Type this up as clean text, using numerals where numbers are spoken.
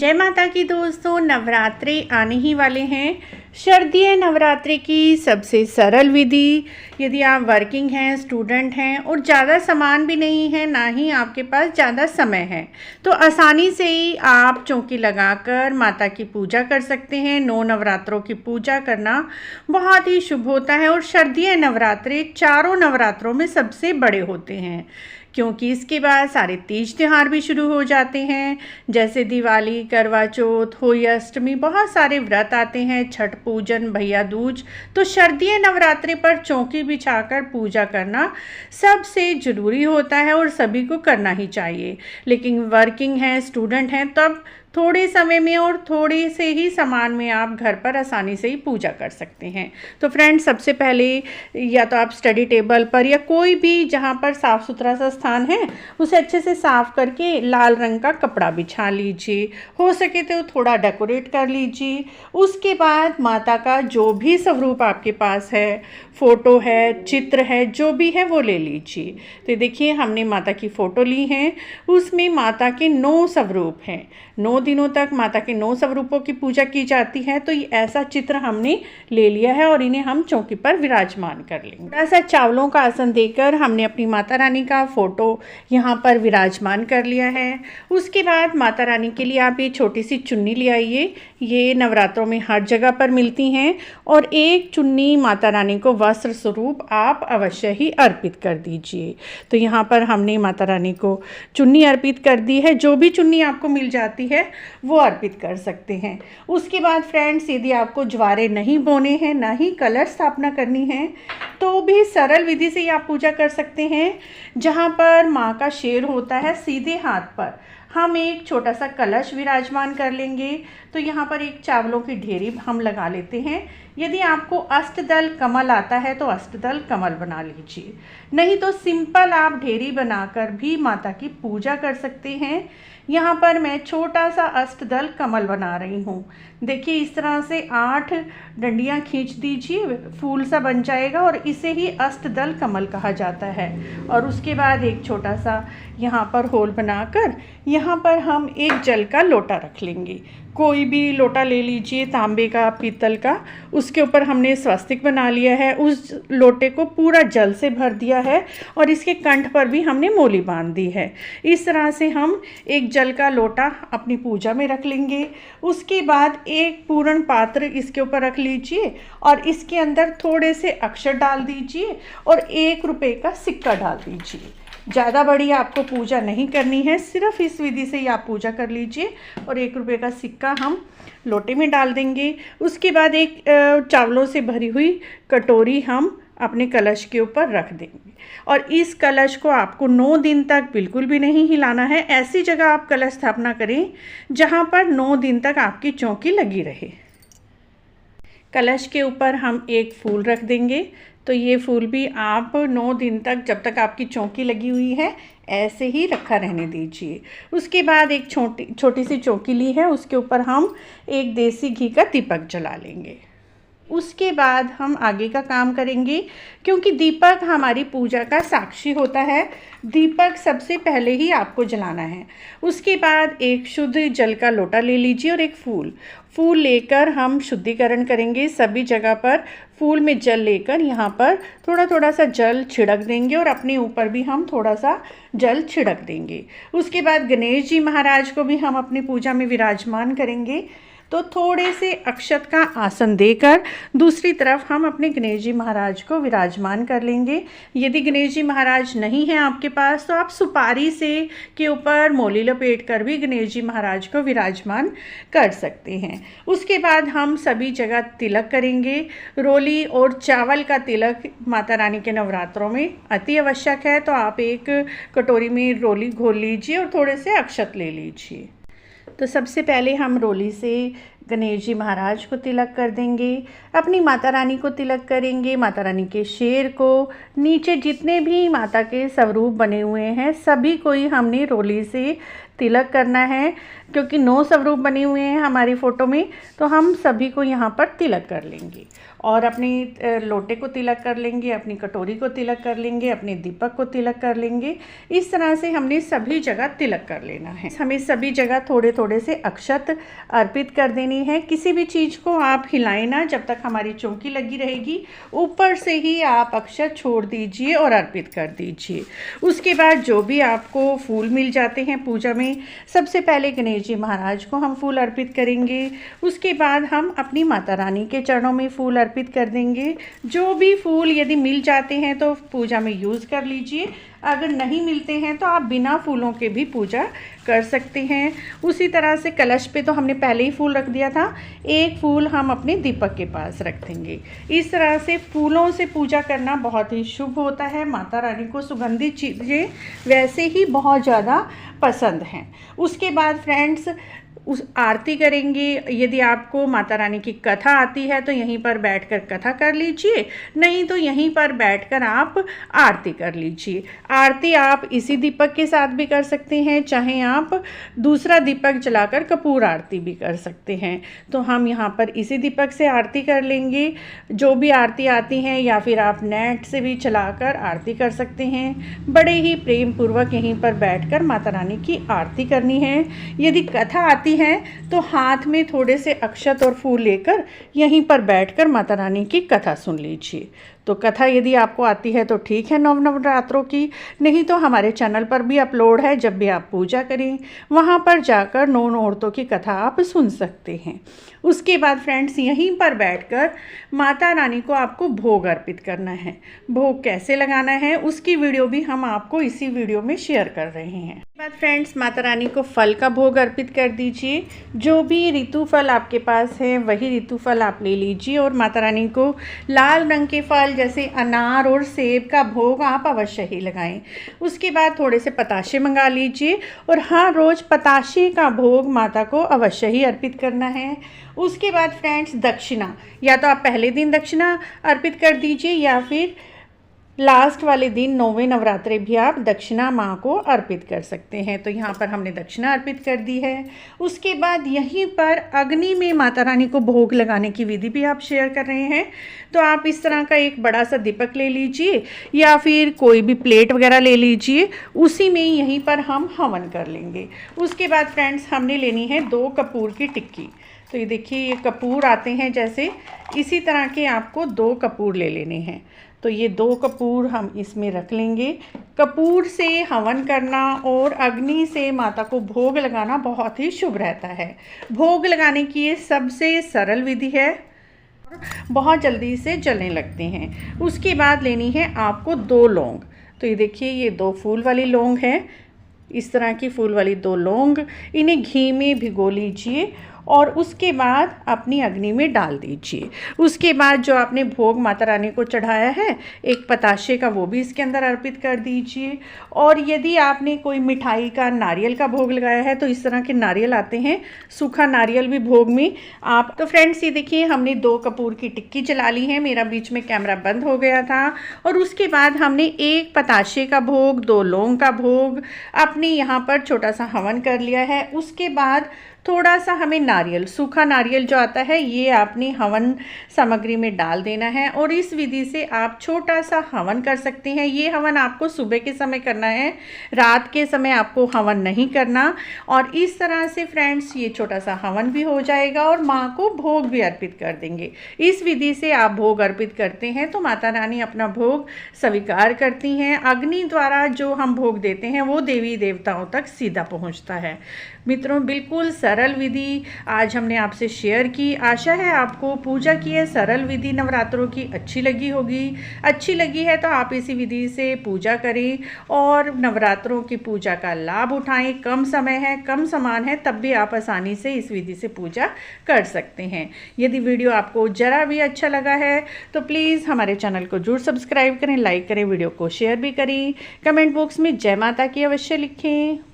जय माता की दोस्तों, नवरात्रि आने ही वाले हैं। शारदीय नवरात्रि की सबसे सरल विधि, यदि आप वर्किंग हैं, स्टूडेंट हैं और ज़्यादा सामान भी नहीं है, ना ही आपके पास ज़्यादा समय है, तो आसानी से ही आप चौकी लगाकर माता की पूजा कर सकते हैं। 9 नवरात्रों की पूजा करना बहुत ही शुभ होता है और शारदीय नवरात्रि चारों नवरात्रों में सबसे बड़े होते हैं, क्योंकि इसके बाद सारे तीज त्यौहार भी शुरू हो जाते हैं, जैसे दिवाली, करवा चौथ, होली, अष्टमी, बहुत सारे व्रत आते हैं, छठ पूजन, भैया दूज। तो शारदीय नवरात्रि पर चौकी बिछाकर पूजा करना सबसे ज़रूरी होता है और सभी को करना ही चाहिए। लेकिन वर्किंग हैं, स्टूडेंट हैं, तब थोड़े समय में और थोड़े से ही सामान में आप घर पर आसानी से ही पूजा कर सकते हैं। तो फ्रेंड्स, सबसे पहले या तो आप स्टडी टेबल पर या कोई भी जहाँ पर साफ़ सुथरा सा स्थान है उसे अच्छे से साफ़ करके लाल रंग का कपड़ा बिछा लीजिए। हो सके तो थोड़ा डेकोरेट कर लीजिए। उसके बाद माता का जो भी स्वरूप आपके पास है, फ़ोटो है, चित्र है, जो भी है वो ले लीजिए। तो देखिए, हमने माता की फ़ोटो ली है, उसमें माता के 9 स्वरूप हैं। 9 दिनों तक माता के 9 स्वरूपों की पूजा की जाती है। तो ये ऐसा चित्र हमने ले लिया है और इन्हें हम चौकी पर विराजमान कर लेंगे। ऐसा चावलों का आसन देकर हमने अपनी माता रानी का फ़ोटो यहाँ पर विराजमान कर लिया है। उसके बाद माता रानी के लिए आप ये छोटी सी चुन्नी ले आइए। ये नवरात्रों में हर जगह पर मिलती हैं और एक चुन्नी माता रानी को वस्त्र स्वरूप आप अवश्य ही अर्पित कर दीजिए। तो यहाँ पर हमने माता रानी को चुन्नी अर्पित कर दी है। जो भी चुन्नी आपको मिल जाती है वो अर्पित कर सकते हैं। उसके बाद फ्रेंड्स, यदि आपको ज्वारे नहीं बोने हैं, ना ही कलश स्थापना करनी है, तो भी सरल विधि से आप पूजा कर सकते हैं। जहाँ पर माँ का शेर होता है, सीधे हाथ पर हम एक छोटा सा कलश विराजमान कर लेंगे। तो यहाँ पर एक चावलों की ढेरी हम लगा लेते हैं। यदि आपको अष्टदल कमल आता है तो अष्टदल कमल बना लीजिए, नहीं तो सिंपल आप ढेरी बनाकर भी माता की पूजा कर सकते हैं। यहाँ पर मैं छोटा सा अष्टदल कमल बना रही हूँ। देखिए, इस तरह से 8 डंडियाँ खींच दीजिए, फूल सा बन जाएगा और इसे ही अष्टदल कमल कहा जाता है। और उसके बाद एक छोटा सा यहाँ पर होल बनाकर यहाँ पर हम एक जल का लोटा रख लेंगे। कोई भी लोटा ले लीजिए, तांबे का, पीतल का। उसके ऊपर हमने स्वस्तिक बना लिया है। उस लोटे को पूरा जल से भर दिया है और इसके कंठ पर भी हमने मोली बांध दी है। इस तरह से हम एक जल का लोटा अपनी पूजा में रख लेंगे। उसके बाद एक पूर्ण पात्र इसके ऊपर रख लीजिए और इसके अंदर थोड़े से अक्षर डाल दीजिए और 1 रुपये का सिक्का डाल दीजिए। ज़्यादा बड़ी आपको पूजा नहीं करनी है, सिर्फ इस विधि से ही आप पूजा कर लीजिए। और 1 रुपये का सिक्का हम लोटे में डाल देंगे। उसके बाद एक चावलों से भरी हुई कटोरी हम अपने कलश के ऊपर रख देंगे और इस कलश को आपको 9 दिन तक बिल्कुल भी नहीं हिलाना है। ऐसी जगह आप कलश स्थापना करें जहाँ पर 9 दिन तक आपकी चौकी लगी रहे। कलश के ऊपर हम एक फूल रख देंगे। तो ये फूल भी आप 9 दिन तक, जब तक आपकी चौकी लगी हुई है, ऐसे ही रखा रहने दीजिए। उसके बाद एक छोटी सी चौकी ली है, उसके ऊपर हम एक देसी घी का दीपक जला लेंगे। उसके बाद हम आगे का काम करेंगे, क्योंकि दीपक हमारी पूजा का साक्षी होता है। दीपक सबसे पहले ही आपको जलाना है। उसके बाद एक शुद्ध जल का लोटा ले लीजिए और एक फूल लेकर हम शुद्धिकरण करेंगे। सभी जगह पर फूल में जल लेकर यहाँ पर थोड़ा थोड़ा सा जल छिड़क देंगे और अपने ऊपर भी हम थोड़ा सा जल छिड़क देंगे। उसके बाद गणेश जी महाराज को भी हम अपनी पूजा में विराजमान करेंगे। तो थोड़े से अक्षत का आसन देकर दूसरी तरफ हम अपने गणेश जी महाराज को विराजमान कर लेंगे। यदि गणेश जी महाराज नहीं हैं आपके पास, तो आप सुपारी से के ऊपर मोली लपेट कर भी गणेश जी महाराज को विराजमान कर सकते हैं। उसके बाद हम सभी जगह तिलक करेंगे। रोली और चावल का तिलक माता रानी के नवरात्रों में अति आवश्यक है। तो आप एक कटोरी में रोली घोल लीजिए और थोड़े से अक्षत ले लीजिए। तो सबसे पहले हम रोली से गणेश जी महाराज को तिलक कर देंगे, अपनी माता रानी को तिलक करेंगे, माता रानी के शेर को, नीचे जितने भी माता के स्वरूप बने हुए हैं सभी को ही हमने रोली से तिलक करना है। क्योंकि 9 स्वरूप बने हुए हैं हमारी फ़ोटो में, तो हम सभी को यहाँ पर तिलक कर लेंगे और अपनी लोटे को तिलक कर लेंगे, अपनी कटोरी को तिलक कर लेंगे, अपने दीपक को तिलक कर लेंगे। इस तरह से हमने सभी जगह तिलक कर लेना है। हमें सभी जगह थोड़े थोड़े से अक्षत अर्पित कर देनी है। किसी भी चीज़ को आप हिलाएं ना जब तक हमारी चौकी लगी रहेगी, ऊपर से ही आप अक्षत छोड़ दीजिए और अर्पित कर दीजिए। उसके बाद जो भी आपको फूल मिल जाते हैं पूजा में, सबसे पहले गणेश जी महाराज को हम फूल अर्पित करेंगे। उसके बाद हम अपनी माता रानी के चरणों में फूल अर्पित कर देंगे। जो भी फूल यदि मिल जाते हैं तो पूजा में यूज़ कर लीजिए, अगर नहीं मिलते हैं तो आप बिना फूलों के भी पूजा कर सकते हैं। उसी तरह से कलश पे तो हमने पहले ही फूल रख दिया था, एक फूल हम अपने दीपक के पास रख देंगे। इस तरह से फूलों से पूजा करना बहुत ही शुभ होता है। माता रानी को सुगंधित चीज़ें वैसे ही बहुत ज़्यादा पसंद हैं। उसके बाद फ्रेंड्स उस आरती करेंगे। यदि आपको माता रानी की कथा आती है तो यहीं पर बैठकर कथा कर लीजिए, नहीं तो यहीं पर बैठकर आप आरती कर लीजिए। आरती आप इसी दीपक के साथ भी कर सकते हैं, चाहे आप दूसरा दीपक जलाकर कपूर आरती भी कर सकते हैं। तो हम यहाँ पर इसी दीपक से आरती कर लेंगे। जो भी आरती आती हैं या फिर आप नेट से भी चलाकर आरती कर सकते हैं। बड़े ही प्रेम पूर्वक यहीं पर बैठकर माता रानी की आरती करनी है। यदि कथा आती है तो हाथ में थोड़े से अक्षत और फूल लेकर यहीं पर बैठकर माता रानी की कथा सुन लीजिए। तो कथा यदि आपको आती है तो ठीक है नवरात्रों की, नहीं तो हमारे चैनल पर भी अपलोड है। जब भी आप पूजा करें वहाँ पर जाकर 9 औरतों की कथा आप सुन सकते हैं। उसके बाद फ्रेंड्स यहीं पर बैठकर माता रानी को आपको भोग अर्पित करना है। भोग कैसे लगाना है उसकी वीडियो भी हम आपको इसी वीडियो में शेयर कर रहे हैं। उसके बाद फ्रेंड्स माता रानी को फल का भोग अर्पित कर दीजिए। जो भी ऋतु फल आपके पास है वही ऋतु फल आप ले लीजिए और माता रानी को लाल रंग के फल जैसे अनार और सेब का भोग आप अवश्य ही लगाएं। उसके बाद थोड़े से पताशे मंगा लीजिए और हर रोज़ पताशे का भोग माता को अवश्य ही अर्पित करना है। उसके बाद फ्रेंड्स दक्षिणा, या तो आप पहले दिन दक्षिणा अर्पित कर दीजिए या फिर लास्ट वाले दिन 9वें नवरात्रे भी आप दक्षिणा माँ को अर्पित कर सकते हैं। तो यहाँ पर हमने दक्षिणा अर्पित कर दी है। उसके बाद यहीं पर अग्नि में माता रानी को भोग लगाने की विधि भी आप शेयर कर रहे हैं। तो आप इस तरह का एक बड़ा सा दीपक ले लीजिए या फिर कोई भी प्लेट वगैरह ले लीजिए, उसी में यहीं पर हम हवन कर लेंगे। उसके बाद फ्रेंड्स हमने लेनी है 2 कपूर की टिक्की। तो ये देखिए ये कपूर आते हैं जैसे, इसी तरह के आपको 2 कपूर ले लेने हैं। तो ये 2 कपूर हम इसमें रख लेंगे। कपूर से हवन करना और अग्नि से माता को भोग लगाना बहुत ही शुभ रहता है। भोग लगाने की ये सबसे सरल विधि है, बहुत जल्दी से जलने लगते हैं। उसके बाद लेनी है आपको 2 लौंग। तो ये देखिए ये 2 फूल वाली लौंग है, इस तरह की फूल वाली 2 लौंग, इन्हें घी में भिगो लीजिए और उसके बाद अपनी अग्नि में डाल दीजिए। उसके बाद जो आपने भोग माता रानी को चढ़ाया है, एक पताशे का, वो भी इसके अंदर अर्पित कर दीजिए। और यदि आपने कोई मिठाई का, नारियल का भोग लगाया है तो इस तरह के नारियल आते हैं, सूखा नारियल भी भोग में आप। तो फ्रेंड्स ये देखिए हमने 2 कपूर की टिक्की जला ली है। मेरा बीच में कैमरा बंद हो गया था। और उसके बाद हमने 1 पताशे का भोग, 2 लौंग का भोग अपने यहाँ पर छोटा सा हवन कर लिया है। उसके बाद थोड़ा सा हमें नारियल, सूखा नारियल जो आता है, ये आपने हवन सामग्री में डाल देना है और इस विधि से आप छोटा सा हवन कर सकते हैं। ये हवन आपको सुबह के समय करना है, रात के समय आपको हवन नहीं करना। और इस तरह से फ्रेंड्स ये छोटा सा हवन भी हो जाएगा और माँ को भोग भी अर्पित कर देंगे। इस विधि से आप भोग अर्पित करते हैं तो माता रानी अपना भोग स्वीकार करती हैं। अग्नि द्वारा जो हम भोग देते हैं वो देवी देवताओं तक सीधा पहुँचता है। मित्रों बिल्कुल सरल विधि आज हमने आपसे शेयर की। आशा है आपको पूजा की है सरल विधि नवरात्रों की अच्छी लगी होगी। अच्छी लगी है तो आप इसी विधि से पूजा करें और नवरात्रों की पूजा का लाभ उठाएं। कम समय है, कम सामान है, तब भी आप आसानी से इस विधि से पूजा कर सकते हैं। यदि वीडियो आपको ज़रा भी अच्छा लगा है तो प्लीज़ हमारे चैनल को जरूर सब्सक्राइब करें, लाइक करें, वीडियो को शेयर भी करें। कमेंट बॉक्स में जय माता की अवश्य लिखें।